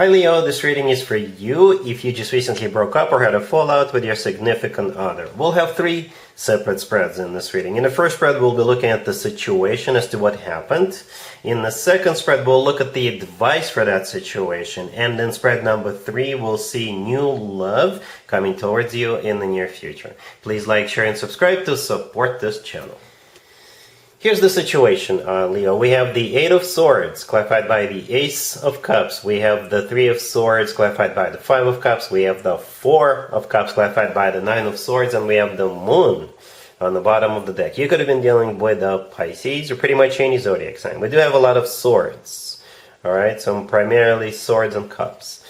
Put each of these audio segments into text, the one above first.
Hi Leo, this reading is for you if you just recently broke up or had a fallout with your significant other. We'll have three separate spreads in this reading. In the first spread, we'll be looking at the situation as to what happened. In the second spread, we'll look at the advice for that situation. And in spread number 3, we'll see new love coming towards you in the near future. Please like, share, and subscribe to support this channel. Here's the situation, Leo. We have the Eight of Swords, clarified by the Ace of Cups. We have the Three of Swords, clarified by the Five of Cups. We have the Four of Cups, clarified by the Nine of Swords. And we have the Moon on the bottom of the deck. You could have been dealing with Pisces or pretty much any zodiac sign. We do have a lot of swords. Alright, so primarily swords and cups.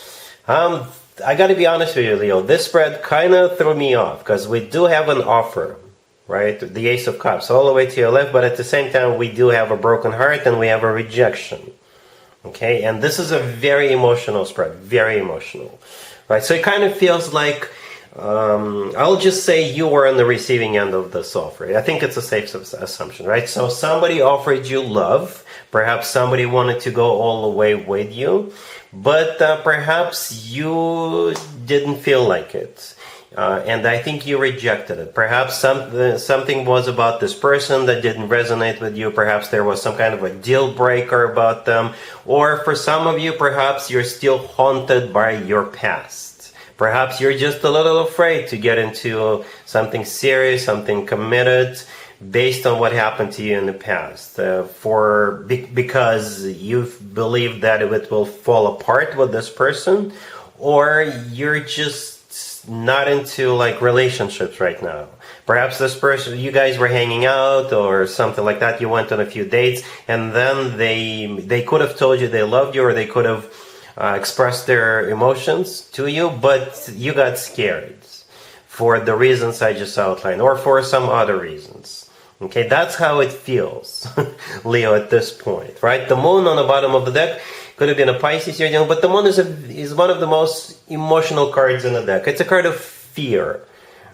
I gotta be honest with you, Leo. This spread kind of threw me off because we do have an offer. Right, the Ace of Cups all the way to your left, but at the same time we do have a broken heart and we have a rejection. Okay, and this is a very emotional spread, very emotional. Right, so it kind of feels like, I'll just say you were on the receiving end of this offer. I think it's a safe assumption, right? So somebody offered you love, perhaps somebody wanted to go all the way with you, but perhaps you didn't feel like it. And I think you rejected it. Perhaps something was about this person that didn't resonate with you. Perhaps there was some kind of a deal breaker about them. Or for some of you, perhaps you're still haunted by your past. Perhaps you're just a little afraid to get into something serious, something committed, based on what happened to you in the past. Because you've believed that it will fall apart with this person, or you're just not into like relationships right now. Perhaps this person, you guys were hanging out or something like that, you went on a few dates, and then they could have told you they loved you, or they could have expressed their emotions to you, but you got scared for the reasons I just outlined, or for some other reasons. Okay, that's how it feels, Leo, at this point, right? The Moon on the bottom of the deck could have been a Pisces you're dealing, but the Moon is one of the most emotional cards in the deck. It's a card of fear,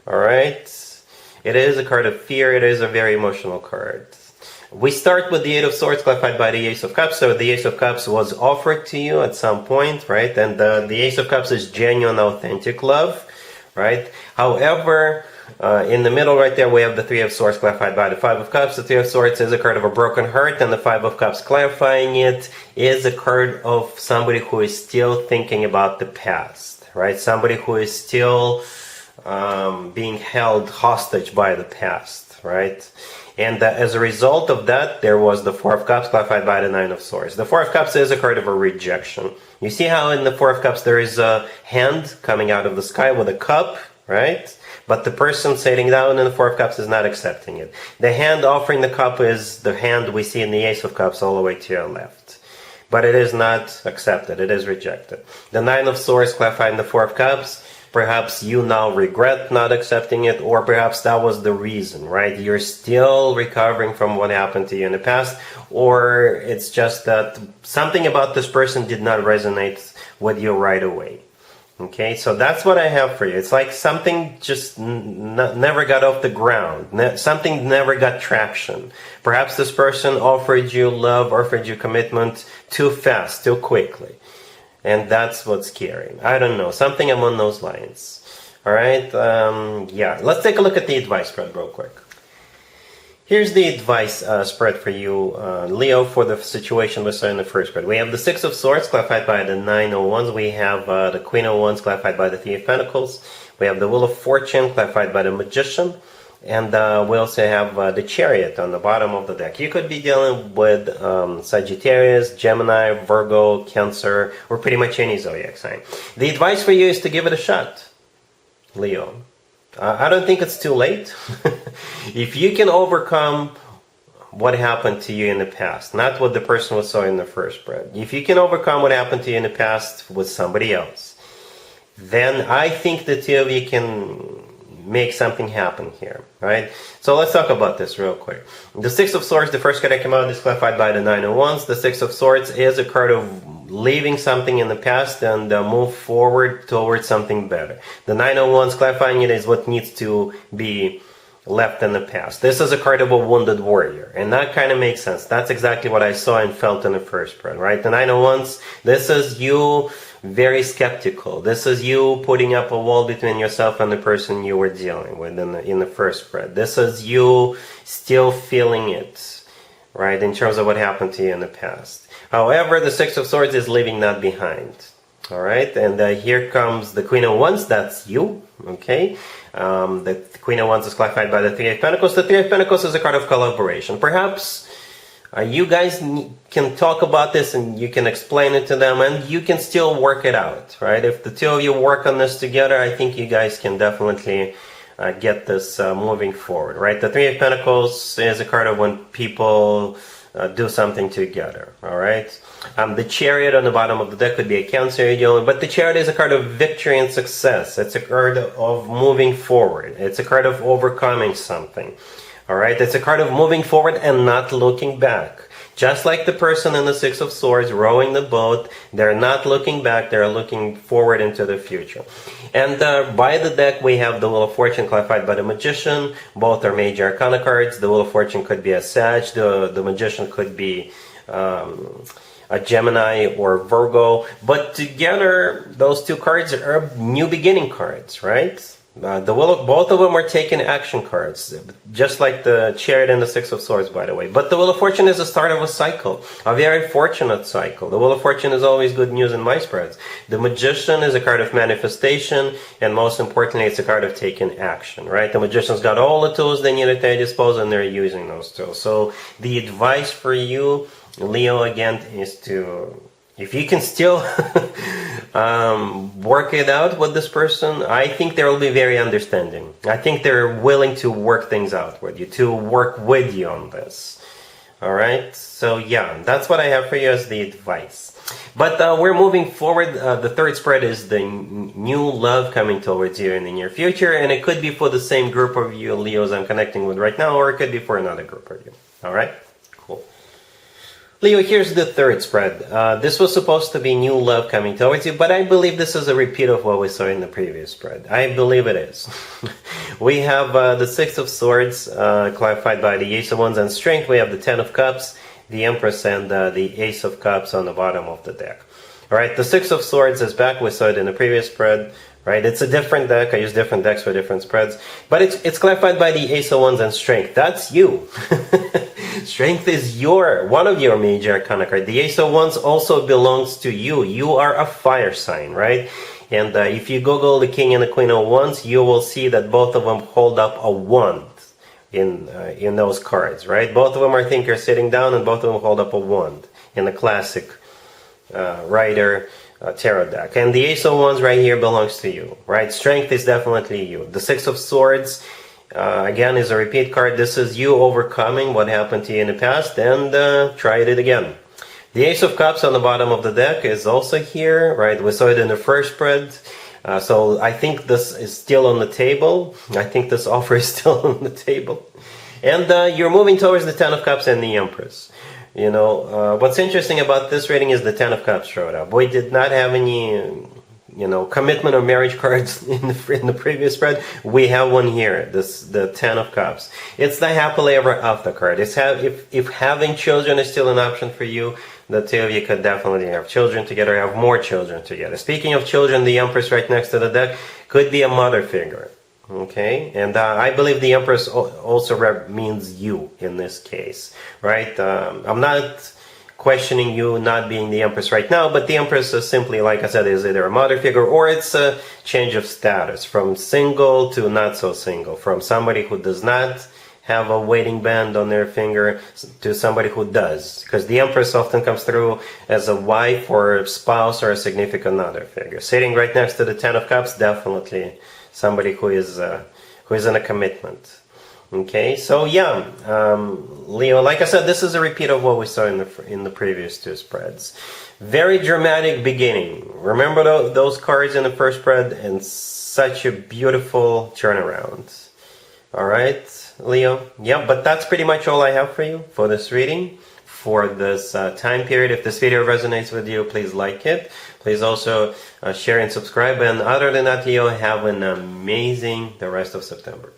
all right? It is a card of fear. It is a very emotional card. We start with the Eight of Swords, clarified by the Ace of Cups. So the Ace of Cups was offered to you at some point, right? And the Ace of Cups is genuine, authentic love, right? However, in the middle right there, we have the Three of Swords clarified by the Five of Cups. The Three of Swords is a card of a broken heart, and the Five of Cups clarifying it is a card of somebody who is still thinking about the past, right? Somebody who is still being held hostage by the past, right? And as a result of that, there was the Four of Cups clarified by the Nine of Swords. The Four of Cups is a card of a rejection. You see how in the Four of Cups there is a hand coming out of the sky with a cup, right? But the person sitting down in the Four of Cups is not accepting it. The hand offering the cup is the hand we see in the Ace of Cups all the way to your left. But it is not accepted. It is rejected. The Nine of Swords clarifying the Four of Cups. Perhaps you now regret not accepting it, or perhaps that was the reason, right? You're still recovering from what happened to you in the past, or it's just that something about this person did not resonate with you right away. Okay, so that's what I have for you. It's like something just never got off the ground. Something never got traction. Perhaps this person offered you love, offered you commitment too fast, too quickly. And that's what's scary. I don't know. Something along those lines. All right, yeah. Let's take a look at the advice spread real quick. Here's the advice spread for you, Leo, for the situation we saw in the first spread. We have the Six of Swords, clarified by the Nine of Wands. We have the Queen of Wands, clarified by the Three of Pentacles. We have the Wheel of Fortune, clarified by the Magician. And we also have the Chariot on the bottom of the deck. You could be dealing with Sagittarius, Gemini, Virgo, Cancer, or pretty much any zodiac sign. The advice for you is to give it a shot, Leo. I don't think it's too late. If you can overcome what happened to you in the past, not what the person was saw in the first spread. If you can overcome what happened to you in the past with somebody else, then I think the two of you can make something happen here, right? So let's talk about this real quick. The Six of Swords, the first card that came out, is clarified by the Nine of Wands. The Six of Swords is a card of leaving something in the past and move forward towards something better. The Nine of Wands clarifying it is what needs to be left in the past. This is a card of a wounded warrior, and that kind of makes sense. That's exactly what I saw and felt in the first spread, right? The Nine of Wands, this is you very skeptical. This is you putting up a wall between yourself and the person you were dealing with in the first spread. This is you still feeling it, right, in terms of what happened to you in the past. However, the Six of Swords is leaving that behind. All right, and here comes the Queen of Wands. That's you, okay? The Queen of Wands is clarified by the Three of Pentacles. The Three of Pentacles is a card of collaboration. Perhaps you guys can talk about this and you can explain it to them and you can still work it out, right? If the two of you work on this together, I think you guys can definitely get this moving forward, right? The Three of Pentacles is a card of when people do something together, all right? The Chariot on the bottom of the deck could be a Cancer you're dealing with, but the Chariot is a card of victory and success. It's a card of moving forward. It's a card of overcoming something, all right? It's a card of moving forward and not looking back. Just like the person in the Six of Swords rowing the boat, they're not looking back, they're looking forward into the future. And by the deck, we have the Wheel of Fortune clarified by the Magician. Both are major arcana cards. The Wheel of Fortune could be a Sag, the Magician could be a Gemini or Virgo. But together, those two cards are new beginning cards, right? Both of them are taking action cards, just like the Chariot and the Six of Swords, by the way. But the Wheel of Fortune is the start of a cycle, a very fortunate cycle. The Wheel of Fortune is always good news in my spreads. The Magician is a card of manifestation, and most importantly, it's a card of taking action, right? The Magician's got all the tools they need at their disposal, and they're using those tools. So the advice for you, Leo, again, is to, if you can still work it out with this person, I think they will be very understanding. I think they're willing to work things out with you, to work with you on this. All right? So yeah, that's what I have for you as the advice. But we're moving forward. The third spread is the new love coming towards you in the near future, and it could be for the same group of you Leos I'm connecting with right now, or it could be for another group of you. All right? Cool. Leo, here's the third spread. This was supposed to be new love coming towards you, but I believe this is a repeat of what we saw in the previous spread. I believe it is. We have the Six of Swords clarified by the Ace of Wands and Strength. We have the Ten of Cups, the Empress, and the Ace of Cups on the bottom of the deck. All right, the Six of Swords is back. We saw it in the previous spread. Right, it's a different deck. I use different decks for different spreads, but it's clarified by the Ace of Wands and Strength. That's you. Strength is one of your major arcana cards. The Ace of Wands also belongs to you. You are a fire sign, right? And if you Google the King and the Queen of Wands, you will see that both of them hold up a wand in those cards, right? Both of them are thinkers sitting down, and both of them hold up a wand in the classic Rider tarot deck. And the Ace of Wands right here belongs to you, right? Strength is definitely you. The Six of Swords, again, is a repeat card. This is you overcoming what happened to you in the past and try it again. The Ace of Cups on the bottom of the deck is also here, right? We saw it in the first spread. So I think this is still on the table. I think this offer is still on the table. And you're moving towards the Ten of Cups and the Empress. You know, what's interesting about this reading is the Ten of Cups showed up. We did not have any, you know, commitment or marriage cards in the previous spread. We have one here, the Ten of Cups. It's the happily ever after card. It's if having children is still an option for you, the two of you could definitely have children together, have more children together. Speaking of children, the Empress right next to the deck could be a mother figure. Okay, and I believe the Empress also means you in this case, right? I'm not questioning you not being the Empress right now, but the Empress is simply, like I said, is either a mother figure or it's a change of status from single to not so single, from somebody who does not have a wedding band on their finger to somebody who does, because the Empress often comes through as a wife or a spouse or a significant other figure. Sitting right next to the Ten of Cups, definitely somebody who is in a commitment. Okay, so yeah, Leo, like I said, this is a repeat of what we saw in the previous two spreads. Very dramatic beginning. Remember those cards in the first spread, and such a beautiful turnaround. All right, Leo. Yeah, but that's pretty much all I have for you for this reading, for this time period. If this video resonates with you, please like it. Please also share and subscribe. And other than that, Leo, have an amazing the rest of September.